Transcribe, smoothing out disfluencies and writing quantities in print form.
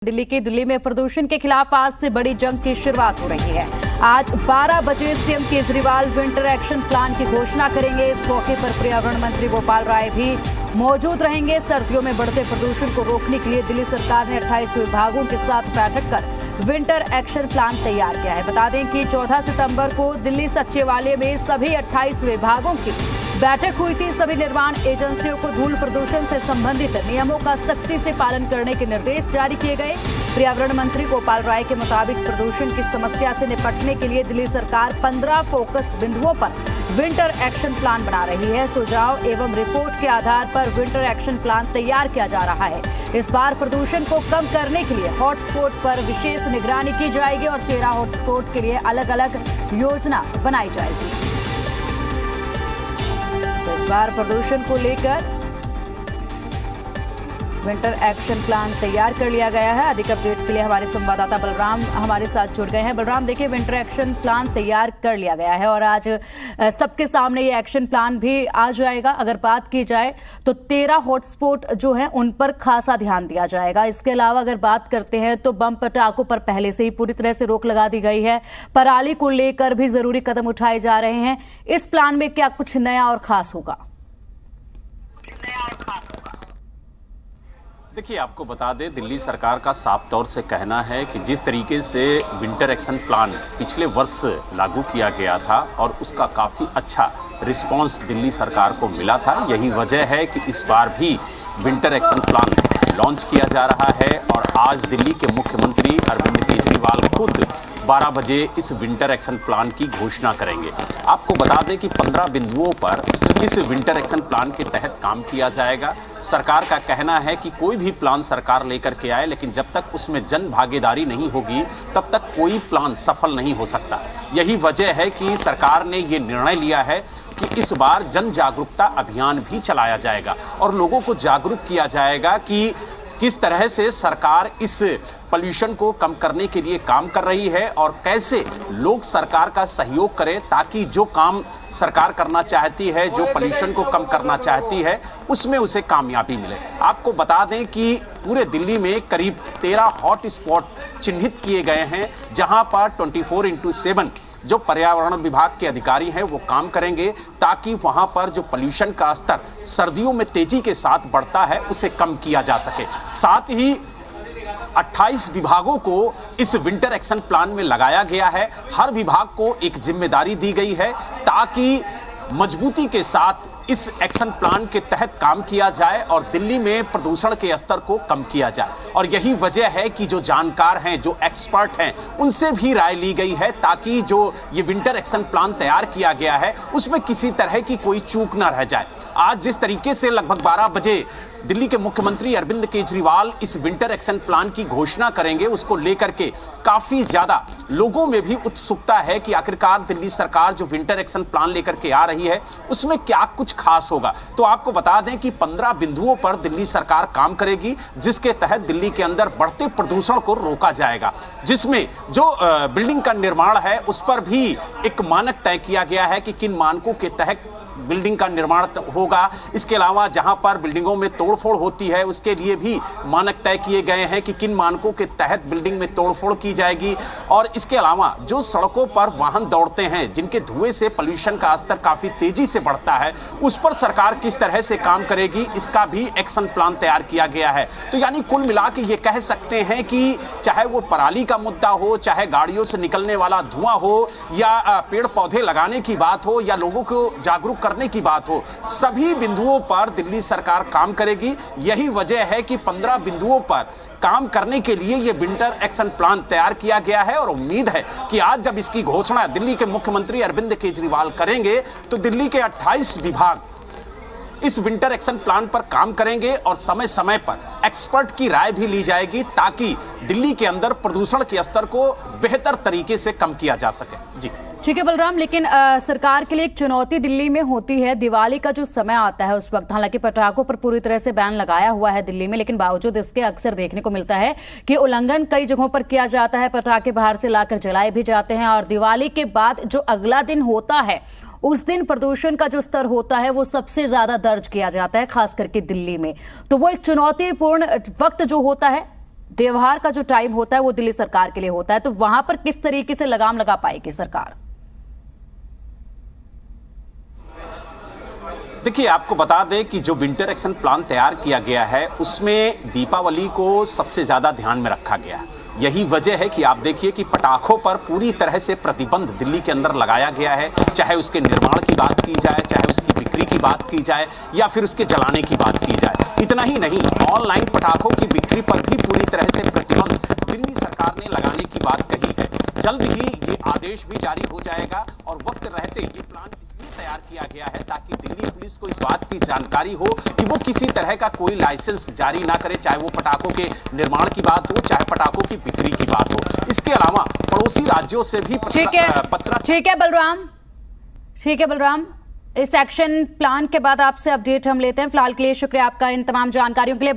दिल्ली में प्रदूषण के खिलाफ आज से बड़ी जंग की शुरुआत हो रही है। आज 12 बजे CM Kejriwal winter action plan की घोषणा करेंगे। इस मौके पर पर्यावरण मंत्री गोपाल राय भी मौजूद रहेंगे। सर्दियों में बढ़ते प्रदूषण को रोकने के लिए दिल्ली सरकार ने 28 विभागों के साथ बैठक कर विंटर एक्शन प्लान तैयार किया है। बता दें कि 14 सितंबर को दिल्ली सचिवालय में सभी 28 विभागों की बैठक हुई थी। सभी निर्माण एजेंसियों को धूल प्रदूषण से संबंधित नियमों का सख्ती से पालन करने के निर्देश जारी किए गए। पर्यावरण मंत्री गोपाल राय के मुताबिक प्रदूषण की समस्या से निपटने के लिए दिल्ली सरकार 15 फोकस बिंदुओं पर विंटर एक्शन प्लान बना रही है। सुझाव एवं रिपोर्ट के आधार पर विंटर एक्शन प्लान तैयार किया जा रहा है। इस बार प्रदूषण को कम करने के लिए हॉटस्पॉट पर विशेष निगरानी की जाएगी और 13 हॉटस्पॉट के लिए अलग अलग योजना बनाई जाएगी। इस बार प्रदूषण को लेकर विंटर एक्शन प्लान तैयार कर लिया गया है। अधिक अपडेट के लिए हमारे संवाददाता बलराम हमारे साथ जुड़ गए हैं। बलराम, देखिए विंटर एक्शन प्लान तैयार कर लिया गया है और आज सबके सामने ये एक्शन प्लान भी आ जाएगा। अगर बात की जाए तो 13 हॉटस्पॉट जो है उन पर खासा ध्यान दिया जाएगा। इसके अलावा अगर बात करते हैं तो बम पटाखों पर पहले से ही पूरी तरह से रोक लगा दी गई है। पराली को लेकर भी जरूरी कदम उठाए जा रहे हैं। इस प्लान में क्या कुछ नया और खास होगा? देखिए, आपको बता दें, दिल्ली सरकार का साफ तौर से कहना है कि जिस तरीके से विंटर एक्शन प्लान पिछले वर्ष लागू किया गया था और उसका काफ़ी अच्छा रिस्पांस दिल्ली सरकार को मिला था, यही वजह है कि इस बार भी विंटर एक्शन प्लान लॉन्च किया जा रहा है। और आज दिल्ली के मुख्यमंत्री अरविंद केजरीवाल खुद 12 बजे इस विंटर एक्शन प्लान की घोषणा करेंगे। आपको बता दें कि 15 बिंदुओं पर इस विंटर एक्शन प्लान के तहत काम किया जाएगा। सरकार का कहना है कि कोई भी प्लान सरकार लेकर के आए, लेकिन जब तक उसमें जन भागीदारी नहीं होगी तब तक कोई प्लान सफल नहीं हो सकता। यही वजह है कि सरकार ने ये निर्णय लिया है कि इस बार जन जागरूकता अभियान भी चलाया जाएगा और लोगों को जागरूक किया जाएगा कि किस तरह से सरकार इस पॉल्यूशन को कम करने के लिए काम कर रही है और कैसे लोग सरकार का सहयोग करें ताकि जो काम सरकार करना चाहती है, जो पॉल्यूशन को कम करना चाहती है, उसमें उसे कामयाबी मिले। आपको बता दें कि पूरे दिल्ली में करीब 13 हॉट स्पॉट चिन्हित किए गए हैं जहां पर 24/7 जो पर्यावरण विभाग के अधिकारी हैं वो काम करेंगे ताकि वहां पर जो पॉल्यूशन का स्तर सर्दियों में तेजी के साथ बढ़ता है उसे कम किया जा सके। साथ ही 28 विभागों को इस विंटर एक्शन प्लान में लगाया गया है। हर विभाग को एक जिम्मेदारी दी गई है ताकि मजबूती के साथ इस एक्शन प्लान के तहत काम किया जाए और दिल्ली में प्रदूषण के स्तर को कम किया जाए। और यही वजह है कि जो जानकार हैं, जो एक्सपर्ट हैं, उनसे भी राय ली गई है ताकि जो ये विंटर एक्शन प्लान तैयार किया गया है उसमें किसी तरह की कोई चूक ना रह जाए। आज जिस तरीके से लगभग 12 बजे दिल्ली के मुख्यमंत्री अरविंद केजरीवाल इस विंटर एक्शन प्लान की घोषणा करेंगे, उसको लेकर के काफी ज्यादा लोगों में भी उत्सुकता है कि आखिरकार दिल्ली सरकार जो विंटर एक्शन प्लान लेकर के आ रही है उसमें क्या कुछ खास होगा। तो आपको बता दें कि 15 बिंदुओं पर दिल्ली सरकार काम करेगी जिसके तहत दिल्ली के अंदर बढ़ते प्रदूषण को रोका जाएगा। जिसमें जो बिल्डिंग का निर्माण है उस पर भी एक मानक तय किया गया है कि किन मानकों के तहत बिल्डिंग का निर्माण होगा। इसके अलावा जहां पर बिल्डिंगों में तोड़फोड़ होती है उसके लिए भी मानक तय किए गए हैं कि किन मानकों के तहत बिल्डिंग में तोड़फोड़ की जाएगी। और इसके अलावा जो सड़कों पर वाहन दौड़ते हैं जिनके धुएं से पॉल्यूशन का स्तर काफी तेजी से बढ़ता है उस पर सरकार किस तरह से काम करेगी, इसका भी एक्शन प्लान तैयार किया गया है। तो यानी कुल मिला के ये कह सकते हैं कि चाहे वो पराली का मुद्दा हो, चाहे गाड़ियों से निकलने वाला धुआं हो, या पेड़ पौधे लगाने की बात हो, या लोगों को जागरूक करने की बात हो, सभी बिंदुओं पर दिल्ली सरकार काम करेगी। यही वजह है कि 15 बिंदुओं पर काम करने के लिए यह विंटर एक्शन प्लान तैयार किया गया है और उम्मीद है कि आज जब इसकी घोषणा दिल्ली के मुख्यमंत्री अरविंद केजरीवाल करेंगे तो दिल्ली के 28 विभाग इस विंटर एक्शन प्लान पर काम करेंगे और समय समय पर एक्सपर्ट की राय भी ली जाएगी ताकि दिल्ली के अंदर प्रदूषण के स्तर को बेहतर तरीके से कम किया जा सके। जी ठीक है बलराम, लेकिन सरकार के लिए एक चुनौती दिल्ली में होती है। दिवाली का जो समय आता है उस वक्त हालांकि पटाखों पर पूरी तरह से बैन लगाया हुआ है दिल्ली में, लेकिन बावजूद इसके अक्सर देखने को मिलता है कि उल्लंघन कई जगहों पर किया जाता है। पटाखे बाहर से लाकर जलाए भी जाते हैं और दिवाली के बाद जो अगला दिन होता है उस दिन प्रदूषण का जो स्तर होता है वो सबसे ज्यादा दर्ज किया जाता है, खास करके दिल्ली में। तो वो एक चुनौतीपूर्ण वक्त जो होता है व्यवहार का जो टाइम होता है वो दिल्ली सरकार के लिए होता है, तो वहां पर किस तरीके से लगाम लगा पाएगी सरकार? देखिए, आपको बता दें कि जो विंटर एक्शन प्लान तैयार किया गया है उसमें दीपावली को सबसे ज़्यादा ध्यान में रखा गया है। यही वजह है कि आप देखिए कि पटाखों पर पूरी तरह से प्रतिबंध दिल्ली के अंदर लगाया गया है, चाहे उसके निर्माण की बात की जाए, चाहे उसकी बिक्री की बात की जाए या फिर उसके जलाने की बात की जाए। इतना ही नहीं, ऑनलाइन पटाखों की बिक्री पर भी पूरी तरह से प्रतिबंध दिल्ली सरकार ने लगाने की बात कही है। जल्द ही ये आदेश भी जारी हो जाएगा और वक्त रहते ये प्लान इसलिए तैयार किया गया है ताकि दिल्ली पुलिस को इस बात की जानकारी हो कि वो किसी तरह का कोई लाइसेंस जारी ना करे, चाहे वो पटाखों के निर्माण की बात हो, चाहे पटाखों की बिक्री की बात हो। इसके अलावा पड़ोसी राज्यों से भी ठीक है बलराम, इस एक्शन प्लान के बाद आपसे अपडेट हम लेते हैं। फिलहाल के लिए शुक्रिया आपका इन तमाम जानकारियों के लिए।